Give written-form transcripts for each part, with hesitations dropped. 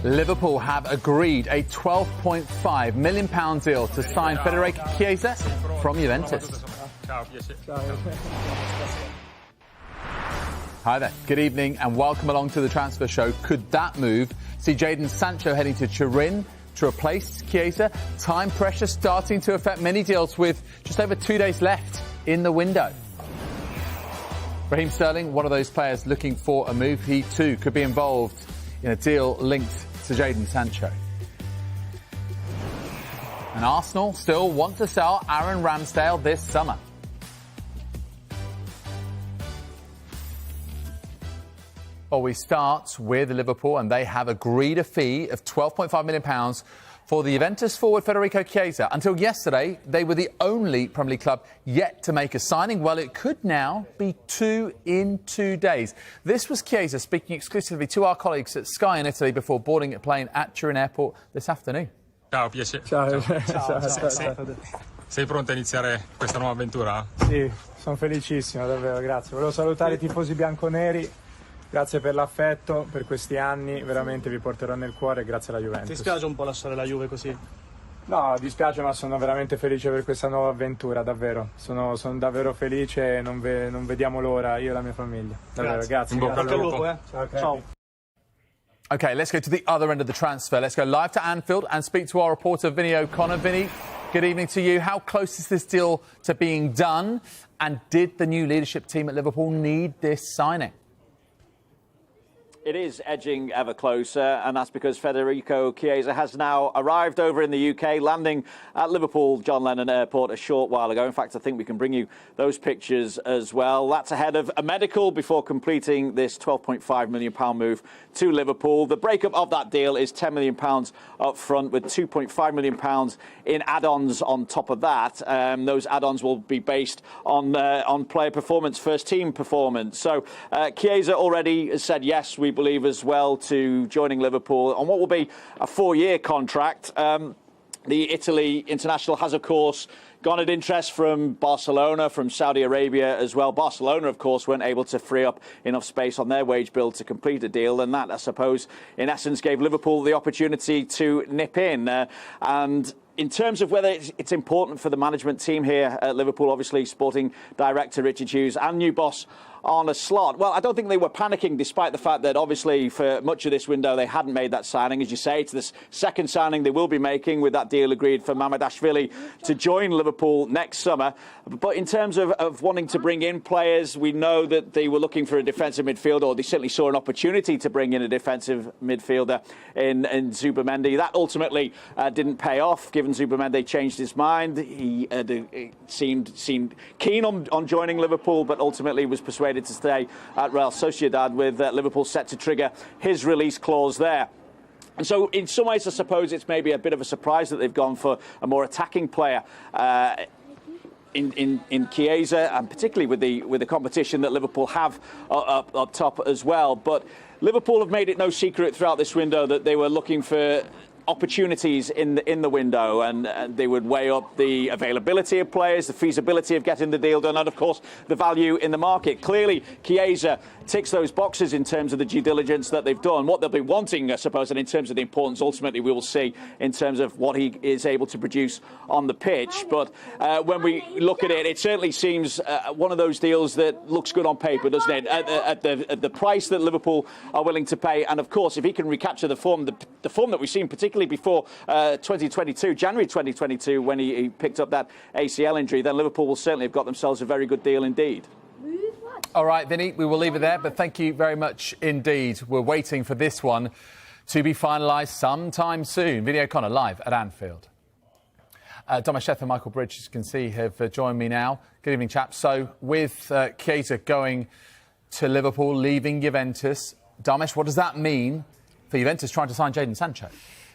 Liverpool have agreed a £12.5 million deal to sign Federico Chiesa from Juventus. Hi there, good evening and welcome along to the transfer show. Could that move see Jadon Sancho heading to Turin to replace Chiesa? Time pressure starting to affect many deals with just over 2 days left in the window. Raheem Sterling, one of those players looking for a move. He too could be involved in a deal linked to Jadon Sancho. And Arsenal still want to sell Aaron Ramsey this summer. Well, we start with Liverpool, and they have agreed a fee of £12.5 million for the Juventus forward Federico Chiesa. Until yesterday, they were the only Premier League club yet to make a signing. Well, it could now be 2 in 2 days. This was Chiesa speaking exclusively to our colleagues at Sky in Italy before boarding a plane at Turin Airport this afternoon. Ciao, piacere. Ciao. Sei pronta a iniziare questa nuova avventura? Sì, sono felicissimo, davvero, grazie. Volevo salutare i tifosi bianconeri. Grazie per l'affetto, per questi anni, veramente vi porterò nel cuore, grazie alla Juventus. Ti spiace un po' lasciare la Juve così? No, dispiace, ma sono veramente felice per questa nuova avventura, davvero. Sono davvero felice e non vediamo l'ora, io e la mia famiglia. Davvero, grazie. Ciao. OK, let's go to the other end of the transfer. Let's go live to Anfield and speak to our reporter, Vinny O'Connor. Vinny, good evening to you. How close is this deal to being done? And did the new leadership team at Liverpool need this signing? It is edging ever closer, and that's because Federico Chiesa has now arrived over in the UK, landing at Liverpool John Lennon Airport a short while ago. In fact, I think we can bring you those pictures as well. That's ahead of a medical before completing this £12.5 million move to Liverpool. The breakup of that deal is £10 million up front with £2.5 million in add-ons on top of that. Those add-ons will be based on player performance, first team performance. So Chiesa already has said yes, we believe as well, to joining Liverpool on what will be a 4-year contract. The Italy international has, of course, garnered interest from Barcelona, from Saudi Arabia as well. Barcelona, of course, weren't able to free up enough space on their wage bill to complete a deal, and that, I suppose, in essence, gave Liverpool the opportunity to nip in. And in terms of whether it's important for the management team here at Liverpool, obviously sporting director Richard Hughes and new boss Arne Slot, well, I don't think they were panicking, despite the fact that obviously for much of this window they hadn't made that signing. As you say, it's this second signing they will be making, with that deal agreed for Mamardashvili to join Liverpool next summer. But in terms of wanting to bring in players, we know that they were looking for a defensive midfielder, or they certainly saw an opportunity to bring in a defensive midfielder in Zubimendi. That ultimately didn't pay off, given Zubimendi changed his mind. He seemed keen on joining Liverpool, but ultimately was persuaded to stay at Real Sociedad, with Liverpool set to trigger his release clause there. And so in some ways, I suppose it's maybe a bit of a surprise that they've gone for a more attacking player in Chiesa, and particularly with the competition that Liverpool have up top as well. But Liverpool have made it no secret throughout this window that they were looking for opportunities in the window, and they would weigh up the availability of players, the feasibility of getting the deal done, and of course the value in the market. Clearly Chiesa ticks those boxes in terms of the due diligence that they've done. What they'll be wanting, I suppose, and in terms of the importance, ultimately we will see in terms of what he is able to produce on the pitch. But when we look at it, it certainly seems one of those deals that looks good on paper, doesn't it? At the price that Liverpool are willing to pay, and of course if he can recapture the form that we've seen, particularly before 2022, January 2022, when he picked up that ACL injury, then Liverpool will certainly have got themselves a very good deal indeed. All right, Vinny, we will leave it there, but thank you very much indeed. We're waiting for this one to be finalised sometime soon. Vinny O'Connor live at Anfield. Domash and Michael Bridge, as you can see, have joined me now. Good evening, chaps. So with Chiesa going to Liverpool, leaving Juventus, Domash, what does that mean for Juventus trying to sign Jadon Sancho?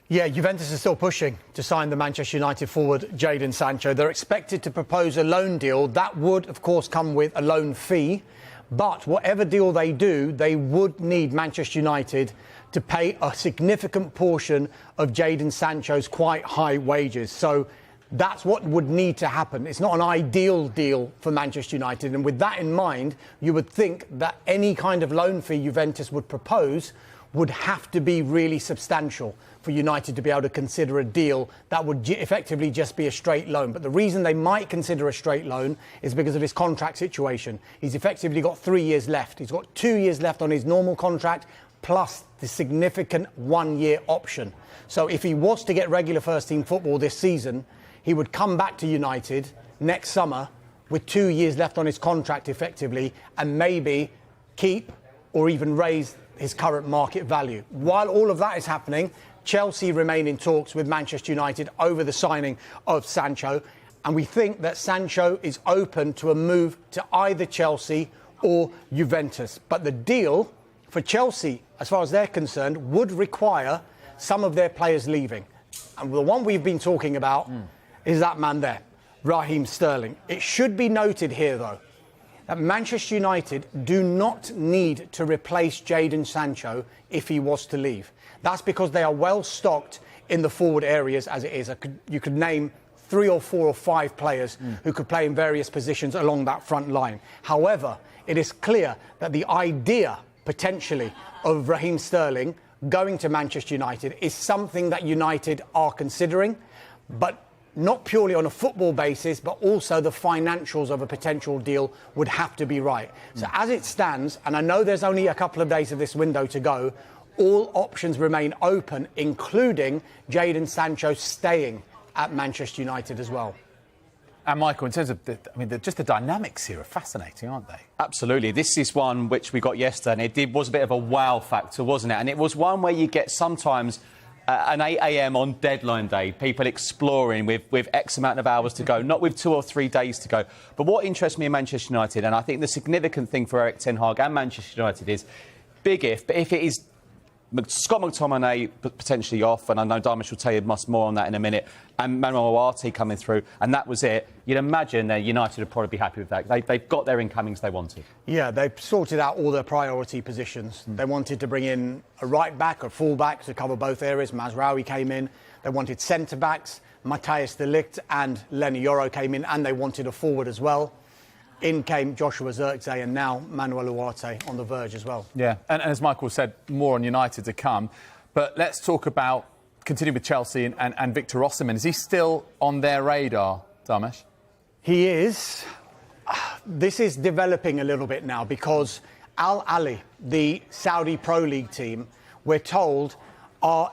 Yeah, Juventus is still pushing to sign the Manchester United forward Jadon Sancho. They're expected to propose a loan deal. That would, of course, come with a loan fee. But whatever deal they do, they would need Manchester United to pay a significant portion of Jadon Sancho's quite high wages. So that's what would need to happen. It's not an ideal deal for Manchester United. And with that in mind, you would think that any kind of loan fee Juventus would propose would have to be really substantial for United to be able to consider a deal that would effectively just be a straight loan. But the reason they might consider a straight loan is because of his contract situation. He's effectively got 3 years left. He's got 2 years left on his normal contract, plus the significant 1-year option. So if he was to get regular first-team football this season, he would come back to United next summer with 2 years left on his contract effectively, and maybe keep or even raise his current market value. While all of that is happening, Chelsea remain in talks with Manchester United over the signing of Sancho, and we think that Sancho is open to a move to either Chelsea or Juventus. But the deal for Chelsea, as far as they're concerned, would require some of their players leaving. And the one we've been talking about is that man there, Raheem Sterling. It should be noted here, though, that Manchester United do not need to replace Jadon Sancho if he was to leave. That's because they are well stocked in the forward areas as it is. You could name 3 or 4 or 5 players who could play in various positions along that front line. However, it is clear that the idea, potentially, of Raheem Sterling going to Manchester United is something that United are considering, but not purely on a football basis, but also the financials of a potential deal would have to be right. So as it stands, and I know there's only a couple of days of this window to go, all options remain open, including Jadon Sancho staying at Manchester United as well. And Michael, in terms of just the dynamics here are fascinating, aren't they? Absolutely. This is one which we got yesterday, and it was a bit of a wow factor, wasn't it? And it was one where you get sometimes an 8 a.m. on deadline day, people exploring with X amount of hours to go, not with 2 or 3 days to go. But what interests me in Manchester United, and I think the significant thing for Erik ten Hag and Manchester United is, big if, but if it is Scott McTominay potentially off, and I know Darmish will tell you much more on that in a minute, and Manuel Ugarte coming through, and that was it, you'd imagine that United would probably be happy with that. They've got their incomings they wanted. Yeah, they've sorted out all their priority positions. They wanted to bring in a right-back, a full-back to cover both areas. Mazraoui came in. They wanted centre-backs. Matthijs de Ligt and Lenny Yoro came in, and they wanted a forward as well. In came Joshua Zirkzee, and now Manuel Ugarte on the verge as well. Yeah, and as Michael said, more on United to come. But let's talk about, continue with Chelsea and Victor Osimhen. Is he still on their radar, Darmish? He is. This is developing a little bit now because Al Ahly, the Saudi Pro League team, we're told are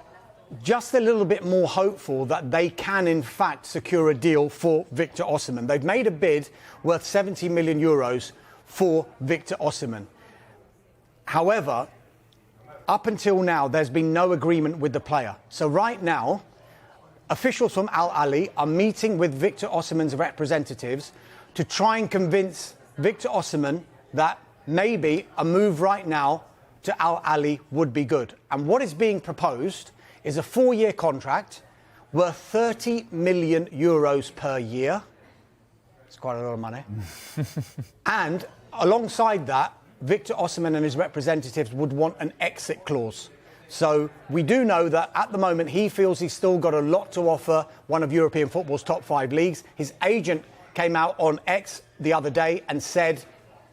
just a little bit more hopeful that they can, in fact, secure a deal for Victor Osimhen. They've made a bid worth 70 million euros for Victor Osimhen. However, up until now, there's been no agreement with the player. So right now, officials from Al Ahly are meeting with Victor Osimhen's representatives to try and convince Victor Osimhen that maybe a move right now to Al Ahly would be good. And what is being proposed is a 4-year contract worth 30 million euros per year. It's quite a lot of money. And alongside that, Victor Osimhen and his representatives would want an exit clause. So we do know that at the moment he feels he's still got a lot to offer one of European football's top 5 leagues. His agent came out on X the other day and said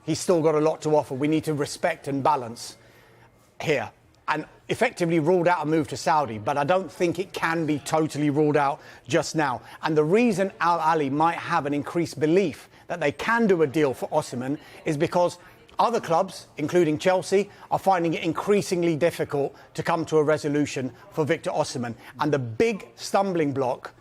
he's still got a lot to offer. We need to respect and balance here. And effectively ruled out a move to Saudi, but I don't think it can be totally ruled out just now. And the reason Al Ahly might have an increased belief that they can do a deal for Osimhen is because other clubs, including Chelsea, are finding it increasingly difficult to come to a resolution for Victor Osimhen. And the big stumbling block,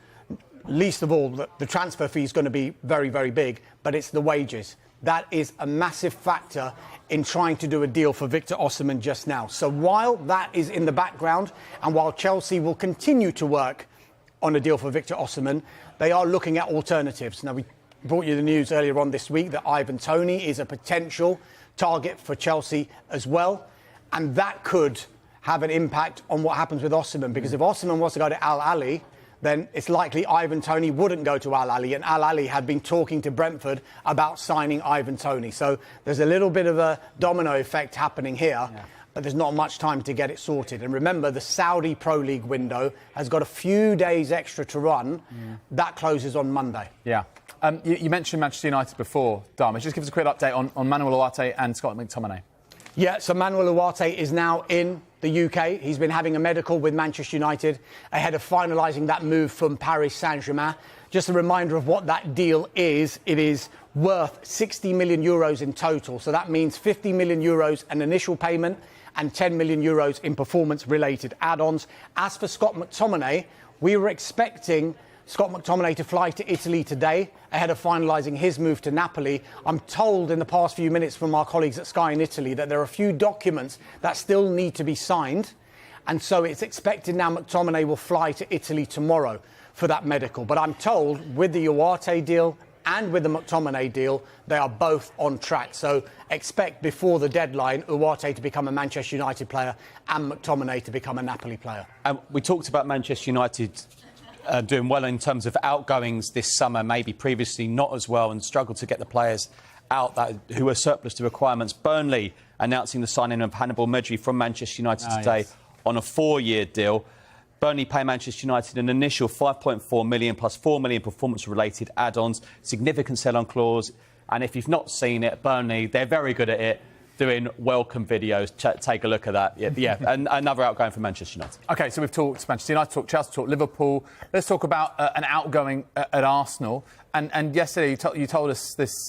least of all, the transfer fee is going to be very, very big, but it's the wages. That is a massive factor in trying to do a deal for Victor Osimhen just now. So while that is in the background, and while Chelsea will continue to work on a deal for Victor Osimhen, they are looking at alternatives. Now, we brought you the news earlier on this week that Ivan Toney is a potential target for Chelsea as well, and that could have an impact on what happens with Osimhen, because if Osimhen was to go to Al Ahly, then it's likely Ivan Toney wouldn't go to Al Ahly, and Al Ahly had been talking to Brentford about signing Ivan Toney. So there's a little bit of a domino effect happening here, but there's not much time to get it sorted. And remember, the Saudi Pro League window has got a few days extra to run. That closes on Monday. Yeah. You mentioned Manchester United before, Darmish. Just give us a quick update on Manuel Ugarte and Scott McTominay. Yeah, so Manuel Ugarte is now in the UK. He's been having a medical with Manchester United ahead of finalising that move from Paris Saint-Germain. Just a reminder of what that deal is. It is worth 60 million euros in total. So that means 50 million euros an initial payment and 10 million euros in performance-related add-ons. As for Scott McTominay, we were expecting Scott McTominay to fly to Italy today ahead of finalising his move to Napoli. I'm told in the past few minutes from our colleagues at Sky in Italy that there are a few documents that still need to be signed. And so it's expected now McTominay will fly to Italy tomorrow for that medical. But I'm told with the Ugarte deal and with the McTominay deal, they are both on track. So expect before the deadline Ugarte to become a Manchester United player and McTominay to become a Napoli player. We talked about Manchester United doing well in terms of outgoings this summer, maybe previously not as well, and struggled to get the players out who were surplus to requirements. Burnley announcing the signing of Hannibal Medri from Manchester United today on a 4-year deal. Burnley pay Manchester United an initial 5.4 million plus 4 million performance-related add-ons, significant sell-on clause. And if you've not seen it, Burnley, they're very good at it, doing welcome videos. Take a look at that. Yeah, and another outgoing for Manchester United. OK, so we've talked Manchester United, talked Chelsea, talked Liverpool. Let's talk about an outgoing at Arsenal. And yesterday you told us this,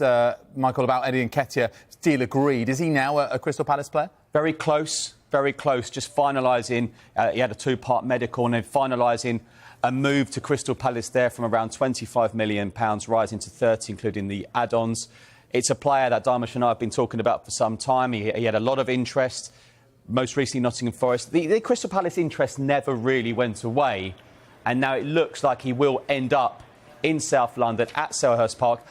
Michael, about Eddie Nketiah. Deal agreed. Is he now a Crystal Palace player? Very close, just finalising. He had a 2-part medical and then finalising a move to Crystal Palace there from around £25 million, rising to 30, including the add-ons. It's a player that Darmish and I have been talking about for some time. He had a lot of interest, most recently Nottingham Forest. The Crystal Palace interest never really went away, and now it looks like he will end up in South London at Selhurst Park.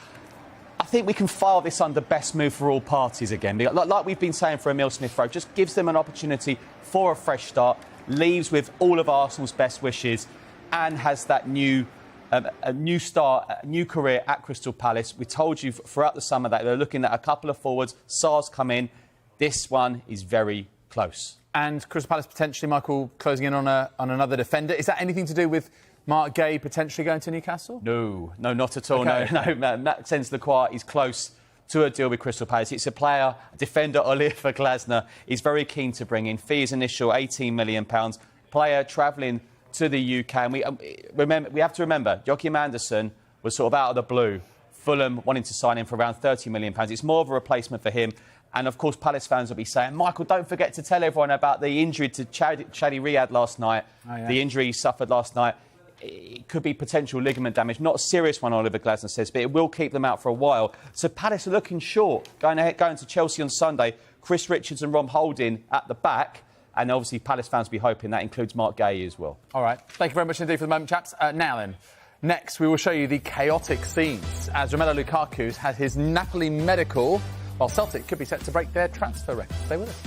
I think we can file this under best move for all parties again. Like we've been saying for Emile Smith-Rowe, just gives them an opportunity for a fresh start, leaves with all of Arsenal's best wishes, and has that a new start, a new career at Crystal Palace. We told you throughout the summer that they're looking at a couple of forwards. Sar's come in. This one is very close. And Crystal Palace potentially, Michael, closing in on another defender. Is that anything to do with Mark Gay potentially going to Newcastle? No, not at all. Okay. No. Matt Sens-Lacroix is close to a deal with Crystal Palace. It's a player, defender, Oliver Glasner. He's very keen to bring in. Fee is initial £18 million. Player travelling to the UK. And we have to remember, Joachim Andersen was sort of out of the blue. Fulham wanting to sign him for around £30 million. It's more of a replacement for him. And, of course, Palace fans will be saying, Michael, don't forget to tell everyone about the injury to Chadi Riyad last night. Oh, yeah. The injury he suffered last night. It could be potential ligament damage. Not a serious one, Oliver Glasner says, but it will keep them out for a while. So Palace are looking short. Going to Chelsea on Sunday. Chris Richards and Ron Holding at the back. And obviously, Palace fans will be hoping that includes Mark Gay as well. All right. Thank you very much indeed for the moment, chaps. Now then, next we will show you the chaotic scenes as Romelu Lukaku has his Napoli medical, while Celtic could be set to break their transfer record. Stay with us.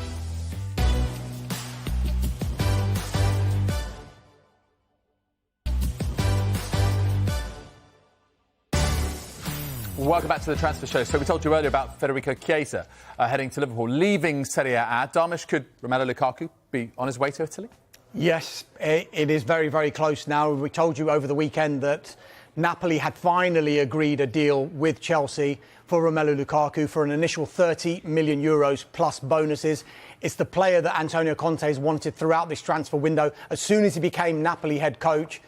Welcome back to the Transfer Show. So we told you earlier about Federico Chiesa heading to Liverpool, leaving Serie A. Darmish, could Romelu Lukaku be on his way to Italy? Yes, it is very, very close now. We told you over the weekend that Napoli had finally agreed a deal with Chelsea for Romelu Lukaku for an initial €30 million plus bonuses. It's the player that Antonio Conte has wanted throughout this transfer window. As soon as he became Napoli head coach,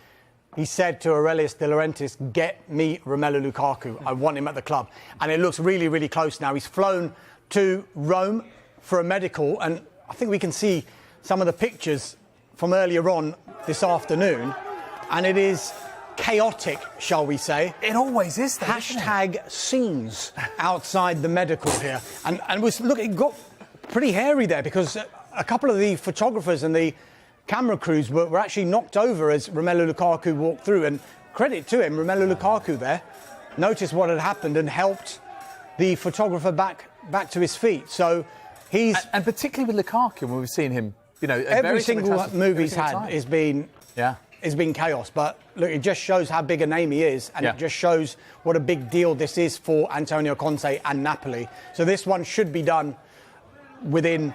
he said to Aurelius De Laurentiis, get me Romelu Lukaku. I want him at the club. And it looks really, really close now. He's flown to Rome for a medical, and I think we can see some of the pictures from earlier on this afternoon, and it is chaotic, shall we say. It always is, though, Hashtag scenes outside the medical here. And look, it got pretty hairy there because a couple of the photographers and the camera crews were actually knocked over as Romelu Lukaku walked through, and credit to him, Romelu Lukaku there noticed what had happened and helped the photographer back to his feet. So he's... And particularly with Lukaku, when we've seen him, you know... Every single move he's had has been chaos. But look, it just shows how big a name he is, and it just shows what a big deal this is for Antonio Conte and Napoli. So this one should be done within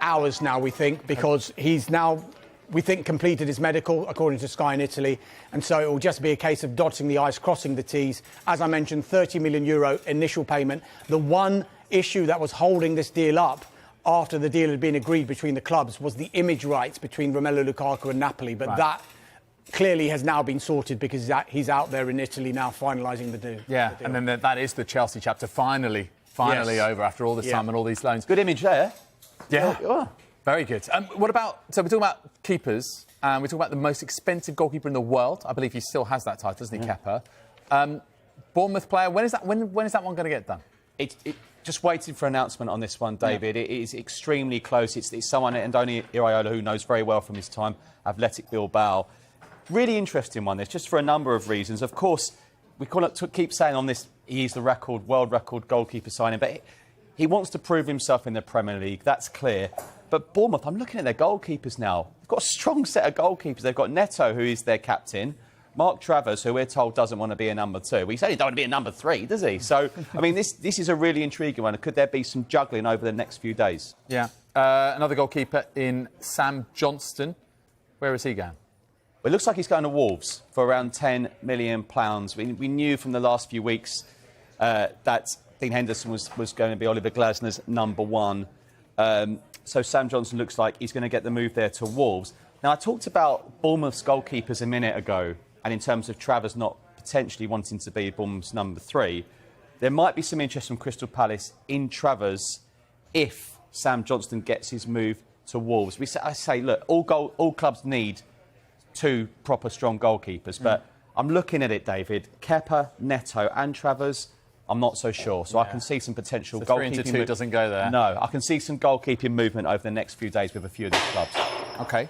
hours now, we think, because he's now, we think, completed his medical, according to Sky in Italy, and so it will just be a case of dotting the I's, crossing the T's. As I mentioned, €30 million initial payment. The one issue that was holding this deal up after the deal had been agreed between the clubs was the image rights between Romelu Lukaku and Napoli. But that clearly has now been sorted because he's out there in Italy now finalising the deal. Yeah, and then that is the Chelsea chapter finally over after all this time and all these loans. Good image there. Yeah, Oh. very good. What about, so we're talking about keepers, and we're talking about the most expensive goalkeeper in the world. I believe he still has that title, doesn't he, Kepa? Bournemouth player, when is that one going to get done? Just waiting for announcement on this one, David. It is extremely close. It's someone, Andoni Iraola, who knows very well from his time, Athletic Bilbao. Really interesting one, this, just for a number of reasons. Of course, we keep saying on this, he's the world record goalkeeper signing, but he wants to prove himself in the Premier League, that's clear. But Bournemouth, I'm looking at their goalkeepers now. They've got a strong set of goalkeepers. They've got Neto, who is their captain, Mark Travers, who we're told doesn't want to be a number 2. He said he don't want to be a number 3, does he? So, I mean, this is a really intriguing one. Could there be some juggling over the next few days? Yeah. Another goalkeeper in Sam Johnston. Where is he going? Well, it looks like he's going to Wolves for around £10 million. We knew from the last few weeks that Dean Henderson was going to be Oliver Glasner's number 1. So Sam Johnston looks like he's going to get the move there to Wolves. Now, I talked about Bournemouth's goalkeepers a minute ago, and in terms of Travers not potentially wanting to be Bournemouth's number 3, there might be some interest from Crystal Palace in Travers if Sam Johnston gets his move to Wolves. I say, look, all clubs need 2 proper strong goalkeepers, but I'm looking at it, David. Kepa, Neto and Travers, I'm not so sure. So I can see some potential goalkeeping... 3 into 2 doesn't go there. No, I can see some goalkeeping movement over the next few days with a few of these clubs. OK.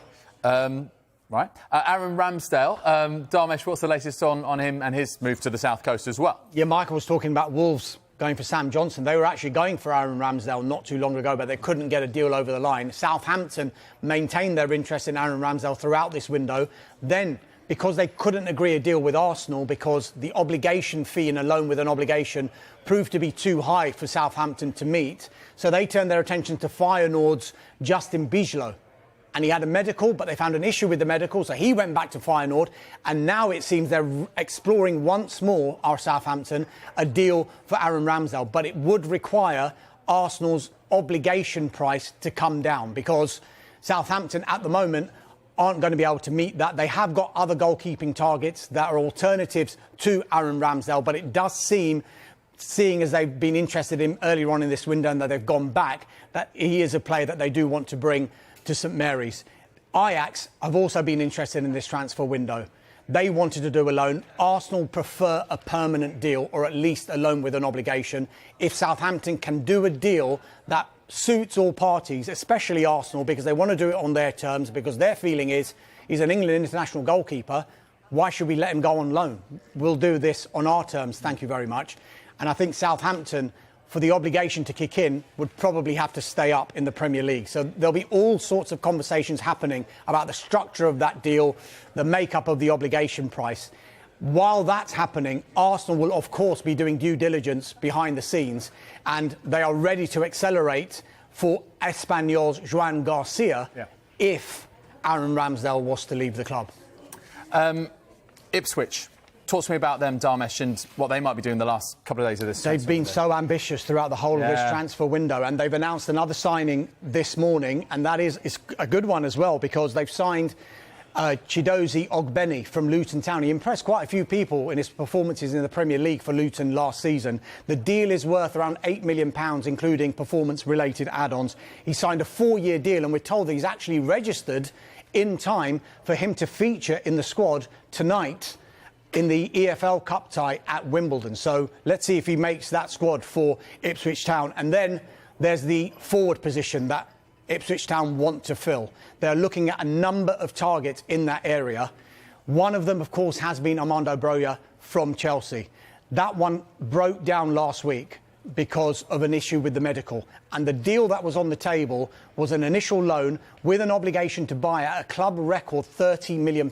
Right. Aaron Ramsdale. Dharmesh, what's the latest on him and his move to the South Coast as well? Yeah, Michael was talking about Wolves going for Sam Johnston. They were actually going for Aaron Ramsdale not too long ago, but they couldn't get a deal over the line. Southampton maintained their interest in Aaron Ramsdale throughout this window. Then, because they couldn't agree a deal with Arsenal because the obligation fee in a loan with an obligation proved to be too high for Southampton to meet, so they turned their attention to Feyenoord's Justin Bijlow. And he had a medical, but they found an issue with the medical, so he went back to Feyenoord. And now it seems they're exploring once more, our Southampton, a deal for Aaron Ramsdale. But it would require Arsenal's obligation price to come down because Southampton at the moment aren't going to be able to meet that. They have got other goalkeeping targets that are alternatives to Aaron Ramsdale, but it does seem, seeing as they've been interested in earlier on in this window and that they've gone back, that he is a player that they do want to bring to St Mary's. Ajax have also been interested in this transfer window. They wanted to do a loan. Arsenal prefer a permanent deal, or at least a loan with an obligation. If Southampton can do a deal that suits all parties, especially Arsenal, because they want to do it on their terms, because their feeling is he's an England international goalkeeper, why should we let him go on loan? We'll do this on our terms, thank you very much. And I think Southampton, for the obligation to kick in, would probably have to stay up in the Premier League. So there'll be all sorts of conversations happening about the structure of that deal, the makeup of the obligation price. While that's happening, Arsenal will, of course, be doing due diligence behind the scenes, and they are ready to accelerate for Espanyol's Joan Garcia if Aaron Ramsdale was to leave the club. Ipswich. Talk to me about them, Dharmesh, and what they might be doing the last couple of days of this. They've been so ambitious throughout the whole of this transfer window, and they've announced another signing this morning, and that is a good one as well, because they've signed Chidozie Ogbeni from Luton Town. He impressed quite a few people in his performances in the Premier League for Luton last season. The deal is worth around £8 million, including performance-related add-ons. He signed a 4-year deal, and we're told that he's actually registered in time for him to feature in the squad tonight in the EFL Cup tie at Wimbledon. So let's see if he makes that squad for Ipswich Town. And then there's the forward position that Ipswich Town want to fill. They're looking at a number of targets in that area. One of them, of course, has been Armando Broja from Chelsea. That one broke down last week because of an issue with the medical. And the deal that was on the table was an initial loan with an obligation to buy at a club record £30 million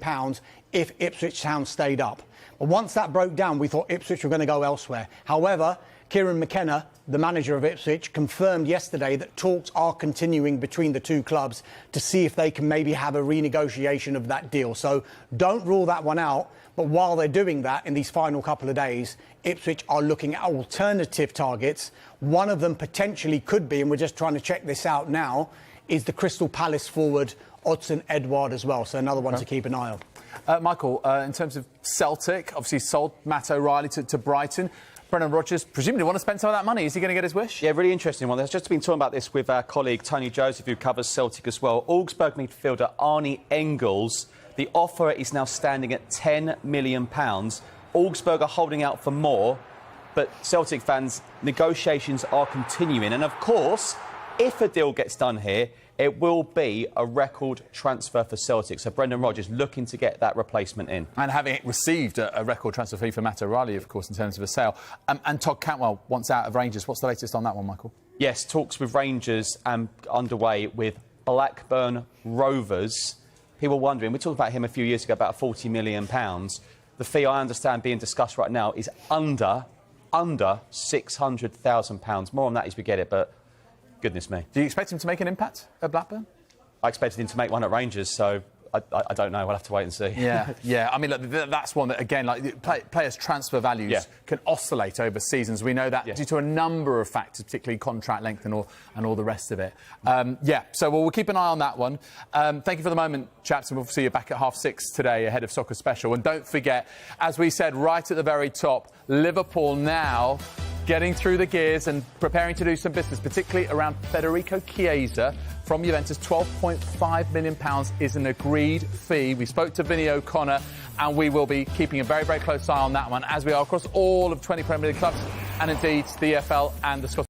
if Ipswich Town stayed up. But once that broke down, we thought Ipswich were going to go elsewhere. However, Kieran McKenna, the manager of Ipswich, confirmed yesterday that talks are continuing between the two clubs to see if they can maybe have a renegotiation of that deal. So don't rule that one out. But while they're doing that, in these final couple of days, Ipswich are looking at alternative targets. One of them potentially could be, and we're just trying to check this out now, is the Crystal Palace forward Odsonne Edouard as well. So another one to keep an eye on. Michael, in terms of Celtic, obviously sold Matt O'Reilly to Brighton. Brendan Rodgers presumably want to spend some of that money. Is he going to get his wish? Yeah, really interesting one. There's just been talking about this with our colleague Tony Joseph, who covers Celtic as well. Augsburg midfielder Arnie Engels. The offer is now standing at £10 million. Augsburg are holding out for more, but Celtic fans, negotiations are continuing. And of course, if a deal gets done here, it will be a record transfer for Celtic. So Brendan Rodgers looking to get that replacement in. And having received a record transfer fee for Matt O'Reilly, of course, in terms of a sale. And Todd Cantwell wants out of Rangers. What's the latest on that one, Michael? Yes, talks with Rangers underway with Blackburn Rovers. People wondering, we talked about him a few years ago, about £40 million. The fee, I understand, being discussed right now is under £600,000. More on that as we get it, but goodness me. Do you expect him to make an impact at Blackburn? I expected him to make one at Rangers, so I don't know. We'll have to wait and see. Yeah. I mean, look, that's one that, again, like players' transfer values can oscillate over seasons. We know that due to a number of factors, particularly contract length and all the rest of it. So we'll keep an eye on that one. Thank you for the moment, chaps, and we'll see you back at 6:30 today ahead of Soccer Special. And don't forget, as we said right at the very top, Liverpool now getting through the gears and preparing to do some business, particularly around Federico Chiesa from Juventus. £12.5 million is an agreed fee. We spoke to Vinny O'Connor, and we will be keeping a very, very close eye on that one, as we are across all of 20 Premier League clubs, and indeed the EFL and the Scottish